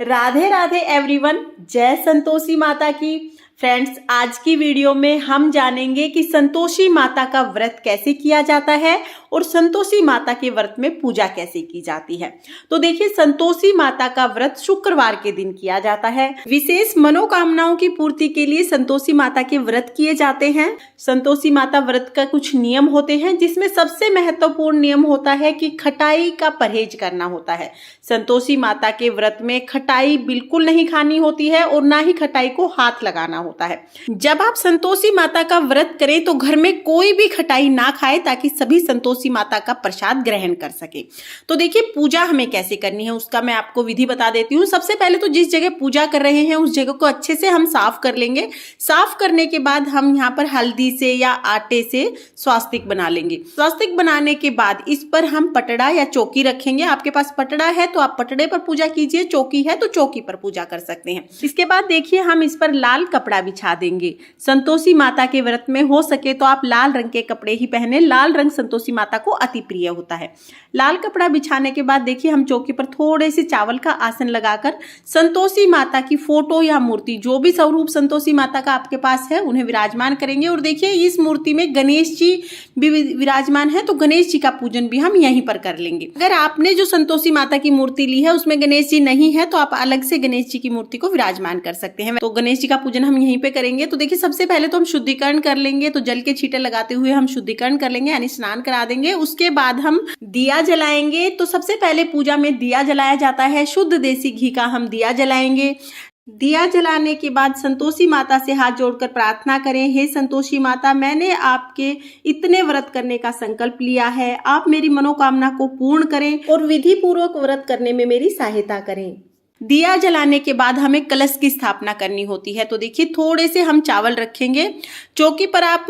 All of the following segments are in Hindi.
राधे राधे एवरीवन, जय संतोषी माता की। फ्रेंड्स, आज की वीडियो में हम जानेंगे कि संतोषी माता का व्रत कैसे किया जाता है और संतोषी माता के व्रत में पूजा कैसे की जाती है। तो देखिए, संतोषी माता का व्रत शुक्रवार के दिन किया जाता है। विशेष मनोकामनाओं की पूर्ति के लिए संतोषी माता के व्रत किए जाते हैं। संतोषी माता व्रत का कुछ नियम होते हैं, जिसमें सबसे महत्वपूर्ण नियम होता है कि खटाई का परहेज करना होता है। संतोषी माता के व्रत में खटाई बिल्कुल नहीं खानी होती है और ना ही खटाई को हाथ लगाना होता है। जब आप संतोषी माता का व्रत करें तो घर में कोई भी खटाई ना खाए, ताकि सभी संतोषी माता का प्रसाद ग्रहण कर सके। तो देखिए, पूजा हमें कैसे करनी है उसका मैं आपको विधि बता देती हूँ। सबसे पहले तो जिस जगह पूजा कर रहे हैं उस जगह को अच्छे से हम साफ कर लेंगे। साफ करने के बाद हम यहाँ पर हल्दी से या आटे से स्वास्तिक बना लेंगे। स्वास्तिक बनाने के बाद इस पर हम पटड़ा या चौकी रखेंगे। आपके पास पटड़ा है तो आप पटड़े पर पूजा कीजिए, चौकी है तो चौकी पर पूजा कर सकते हैं। इसके बाद देखिए, हम इस पर लाल कपड़ा बिछा देंगे। संतोषी माता के व्रत में हो सके तो आप लाल रंग के कपड़े ही पहने। लाल रंग संतोषी माता को अति प्रिय होता है। लाल कपड़ा बिछाने के बाद देखिए, हम चौकी पर थोड़े से चावल का आसन लगाकर संतोषी माता की फोटो या मूर्ति, जो भी स्वरूप संतोषी माता का आपके पास है, उन्हें विराजमान करेंगे। और देखिए, इस मूर्ति में गणेश जी भी विराजमान है, तो गणेश जी का पूजन भी हम यहीं पर कर लेंगे। अगर आपने जो संतोषी माता की मूर्ति ली है उसमें गणेश जी नहीं है तो आप अलग से गणेश जी की मूर्ति को विराजमान कर सकते हैं। तो गणेश जी का पूजन हम यहीं पे करेंगे। तो देखिए, सबसे पहले तो हम शुद्धिकरण कर लेंगे। तो जल के छींटे लगाते हुए हम शुद्धिकरण कर लेंगे, यानी स्नान करा देंगे। उसके बाद हम दिया जलाएंगे। तो सबसे पहले पूजा में दिया जलाया जाता है। शुद्ध देसी घी का हम दिया जलाएंगे। दिया जलाने के बाद संतोषी माता से हाथ जोड़कर प्रार्थना करें, हे संतोषी माता, मैंने आपके इतने व्रत करने का संकल्प लिया है। आप मेरी मनोकामना को पूर्ण करें और विधि पूर्वक व्रत करने में मेरी सहायता करें। दिया जलाने के बाद हमें कलश की स्थापना करनी होती है। तो देखिए, थोड़े से हम चावल रखेंगे। चौकी पर आप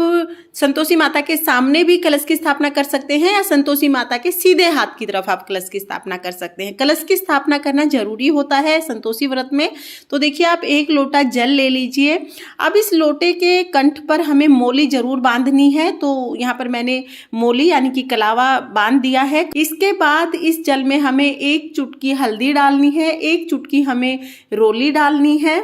संतोषी माता के सामने भी कलश की स्थापना कर सकते हैं, या संतोषी माता के सीधे हाथ की तरफ आप कलश की स्थापना कर सकते हैं। कलश की स्थापना करना जरूरी होता है संतोषी व्रत में। तो देखिए, आप एक लोटा जल ले लीजिए। अब इस लोटे के कंठ पर हमें मोली जरूर बांधनी है। तो यहाँ पर मैंने मोली यानी कि कलावा बांध दिया है। इसके बाद इस जल में हमें एक चुटकी हल्दी डालनी है, एक चुटकी हमें रोली डालनी है।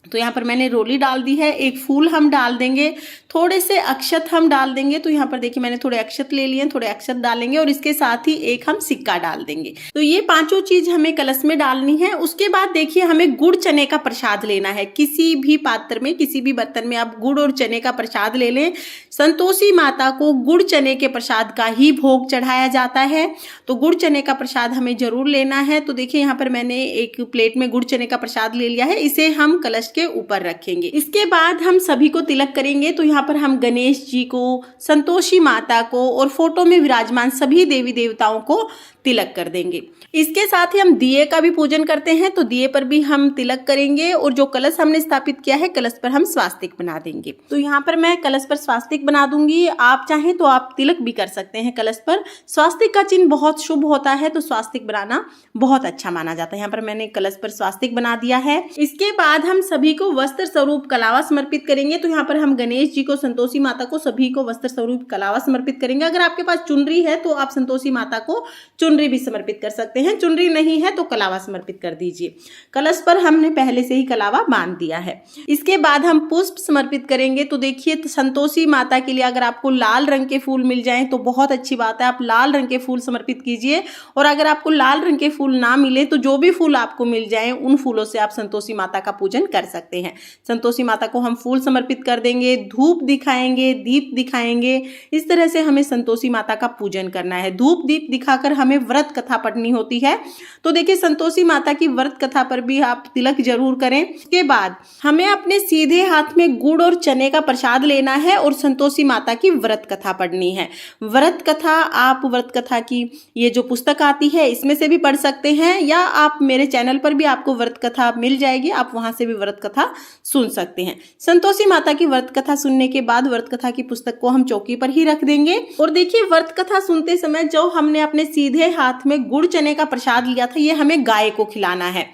तो यहाँ पर मैंने रोली डाल दी है। एक फूल हम डाल देंगे, थोड़े से अक्षत हम डाल देंगे। तो यहाँ पर देखिए, मैंने थोड़े अक्षत ले लिए, थोड़े अक्षत डालेंगे और इसके साथ ही एक हम सिक्का डाल देंगे। तो ये पांचों चीज हमें कलश में डालनी है। उसके बाद देखिए, हमें गुड़ चने का प्रसाद लेना है। किसी भी पात्र में, किसी भी बर्तन में आप गुड़ और चने का प्रसाद ले लें। संतोषी माता को गुड़ चने के प्रसाद का ही भोग चढ़ाया जाता है, तो गुड़ चने का प्रसाद हमें जरूर लेना है। तो देखिए, यहाँ पर मैंने एक प्लेट में गुड़ चने का प्रसाद ले लिया है। इसे हम कलश के ऊपर रखेंगे। इसके बाद हम सभी को तिलक करेंगे। तो यहाँ पर हम गणेश जी को, संतोषी माता को और फोटो में विराजमान सभी देवी देवताओं को तिलक कर देंगे। इसके साथ ही हम दिए का भी पूजन करते हैं। तो दिए पर भी हम तिलक करेंगे और जो कलश हमने स्थापित किया है, कलश पर हम स्वास्तिक बना देंगे। तो यहाँ पर मैं कलश पर स्वास्तिक बना दूंगी। आप चाहें तो आप तिलक भी कर सकते हैं कलश पर। स्वास्तिक का चिन्ह बहुत शुभ होता है, तो स्वास्तिक बनाना बहुत अच्छा माना जाता है। यहाँ पर मैंने कलश पर स्वास्तिक बना दिया है। इसके बाद हम सभी को वस्त्र स्वरूप कलावा समर्पित करेंगे। तो यहाँ पर हम गणेश जी को, संतोषी माता को, सभी को वस्त्र स्वरूप कलावा समर्पित करेंगे। अगर आपके पास चुनरी है तो आप संतोषी माता को चुनरी भी समर्पित कर सकते हैं। चुनरी नहीं है तो कलावा समर्पित कर दीजिए। कलश पर हमने पहले से ही कलावा बांध दिया है। इसके बाद हम पुष्प समर्पित करेंगे। तो देखिए, संतोषी माता के लिए अगर आपको लाल रंग के फूल मिल जाएं तो बहुत अच्छी बात है, आप लाल रंग के फूल समर्पित कीजिए। और अगर आपको लाल रंग के फूल ना मिले तो जो भी फूल आपको मिल जाए, उन फूलों से आप संतोषी माता का पूजन कर सकते हैं। संतोषी माता को हम फूल समर्पित कर देंगे, धूप दिखाएंगे, दीप दिखाएंगे। इस तरह से हमें संतोषी माता का पूजन करना है। धूप दीप दिखाकर हमें व्रत कथा पढ़नी होती है। तो देखिए, संतोषी माता की व्रत कथा पर भी आप तिलक जरूर करें। इसके बाद हमें अपने सीधे हाथ में गुड़ और चने का प्रसाद लेना है और संतोषी माता की व्रत कथा पढ़नी है। व्रत कथा आप व्रत कथा की ये जो पुस्तक आती है, इसमें से भी पढ़ सकते हैं, या आप मेरे चैनल पर भी आपको व्रत कथा मिल जाएगी, आप वहां से भी व्रत कथा सुन सकते हैं। संतोषी माता की व्रत कथा सुनने के बाद व्रत कथा की पुस्तक को हम चौकी पर ही रख देंगे। और देखिए, व्रत कथा सुनते समय जो हमने अपने सीधे हाथ में गुड़ चने का प्रसाद लिया था, ये हमें गाय को खिलाना है।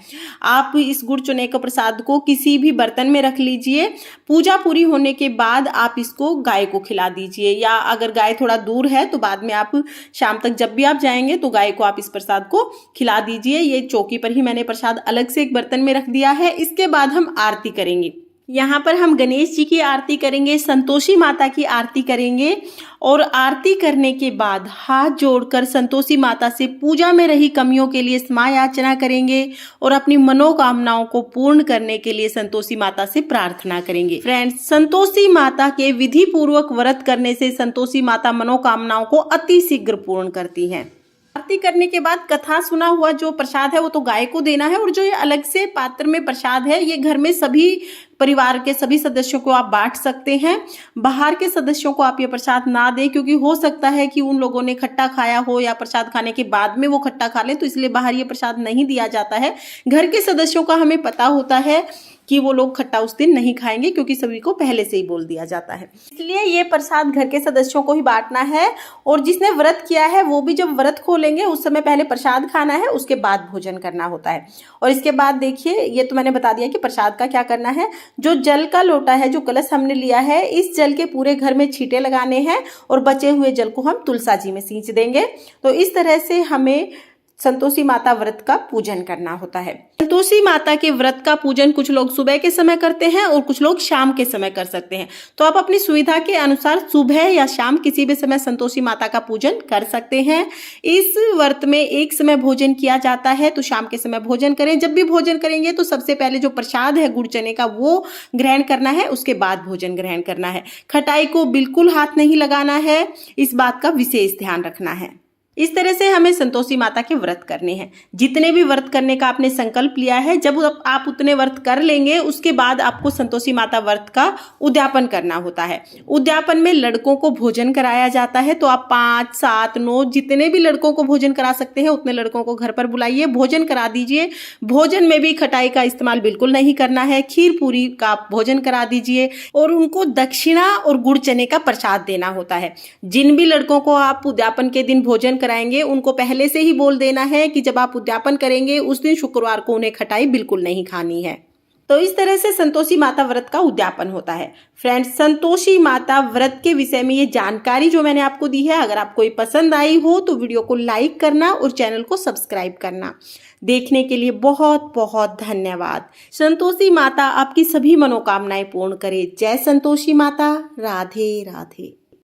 आप इस गुड़ चने का प्रसाद को किसी भी बर्तन में रख लीजिए। पूजा पूरी होने के बाद आप इसको गाय को खिला दीजिए, या अगर गाय थोड़ा दूर है तो बाद में आप शाम तक जब भी आप जाएंगे तो गाय को आप इस प्रसाद को खिला दीजिए। ये चौकी पर ही मैंने प्रसाद अलग से एक बर्तन में रख दिया है। इसके बाद हम आरती करेंगे। यहाँ पर हम गणेश जी की आरती करेंगे, संतोषी माता की आरती करेंगे, और आरती करने के बाद हाथ जोड़कर संतोषी माता से पूजा में रही कमियों के लिए क्षमा याचना करेंगे और अपनी मनोकामनाओं को पूर्ण करने के लिए संतोषी माता से प्रार्थना करेंगे। फ्रेंड्स, संतोषी माता के विधि पूर्वक व्रत करने से संतोषी माता मनोकामनाओं को अति शीघ्र पूर्ण करती हैं। आरती करने के बाद कथा सुना हुआ जो प्रसाद है वो तो गाय को देना है, और जो ये अलग से पात्र में प्रसाद है ये घर में सभी परिवार के सभी सदस्यों को आप बांट सकते हैं। बाहर के सदस्यों को आप ये प्रसाद ना दें, क्योंकि हो सकता है कि उन लोगों ने खट्टा खाया हो या प्रसाद खाने के बाद में वो खट्टा खा लें, तो इसलिए बाहर ये प्रसाद नहीं दिया जाता है। घर के सदस्यों का हमें पता होता है कि वो लोग खट्टा उस दिन नहीं खाएंगे, क्योंकि सभी को पहले से ही बोल दिया जाता है। इसलिए ये प्रसाद घर के सदस्यों को ही बांटना है, और जिसने व्रत किया है वो भी जब व्रत खोलेंगे उस समय पहले प्रसाद खाना है, उसके बाद भोजन करना होता है। और इसके बाद देखिए, ये तो मैंने बता दिया कि प्रसाद का क्या करना है। जो जल का लोटा है, जो कलश हमने लिया है, इस जल के पूरे घर में छींटे लगाने हैं और बचे हुए जल को हम तुलसा जी में सींच देंगे। तो इस तरह से हमें संतोषी माता व्रत का पूजन करना होता है। संतोषी माता के व्रत का पूजन कुछ लोग सुबह के समय करते हैं और कुछ लोग शाम के समय कर सकते हैं। तो आप अपनी सुविधा के अनुसार सुबह या शाम किसी भी समय संतोषी माता का पूजन कर सकते हैं। इस व्रत में एक समय भोजन किया जाता है, तो शाम के समय भोजन करें। जब भी भोजन करेंगे तो सबसे पहले जो प्रसाद है गुड़ चने का वो ग्रहण करना है, उसके बाद भोजन ग्रहण करना है। खटाई को बिल्कुल हाथ नहीं लगाना है, इस बात का विशेष ध्यान रखना है। इस तरह से हमें संतोषी माता के व्रत करने हैं। जितने भी व्रत करने का आपने संकल्प लिया है, जब आप उतने व्रत कर लेंगे उसके बाद आपको संतोषी माता व्रत का उद्यापन करना होता है। उद्यापन में लड़कों को भोजन कराया जाता है, तो आप 5, 7, 9 जितने भी लड़कों को भोजन करा सकते हैं उतने लड़कों को घर पर बुलाइए, भोजन करा दीजिए। भोजन में भी खटाई का इस्तेमाल बिल्कुल नहीं करना है, खीर पूरी का भोजन करा दीजिए, और उनको दक्षिणा और गुड़ चने का प्रसाद देना होता है। जिन भी लड़कों को आप उद्यापन के दिन भोजन कराएंगे उनको पहले से ही बोल देना है कि जब आप उद्यापन करेंगे उस दिन शुक्रवार को उन्हें खटाई बिल्कुल नहीं खानी है। तो इस तरह से संतोषी माता व्रत का उद्यापन होता है। फ्रेंड्स, संतोषी माता व्रत के विषय में ये जानकारी जो मैंने आपको दी है, अगर आपको ये पसंद आई हो तो वीडियो को लाइक करना और चैनल को सब्सक्राइब करना। देखने के लिए बहुत बहुत धन्यवाद। संतोषी माता आपकी सभी मनोकामनाएं पूर्ण करे। जय संतोषी माता। राधे राधे।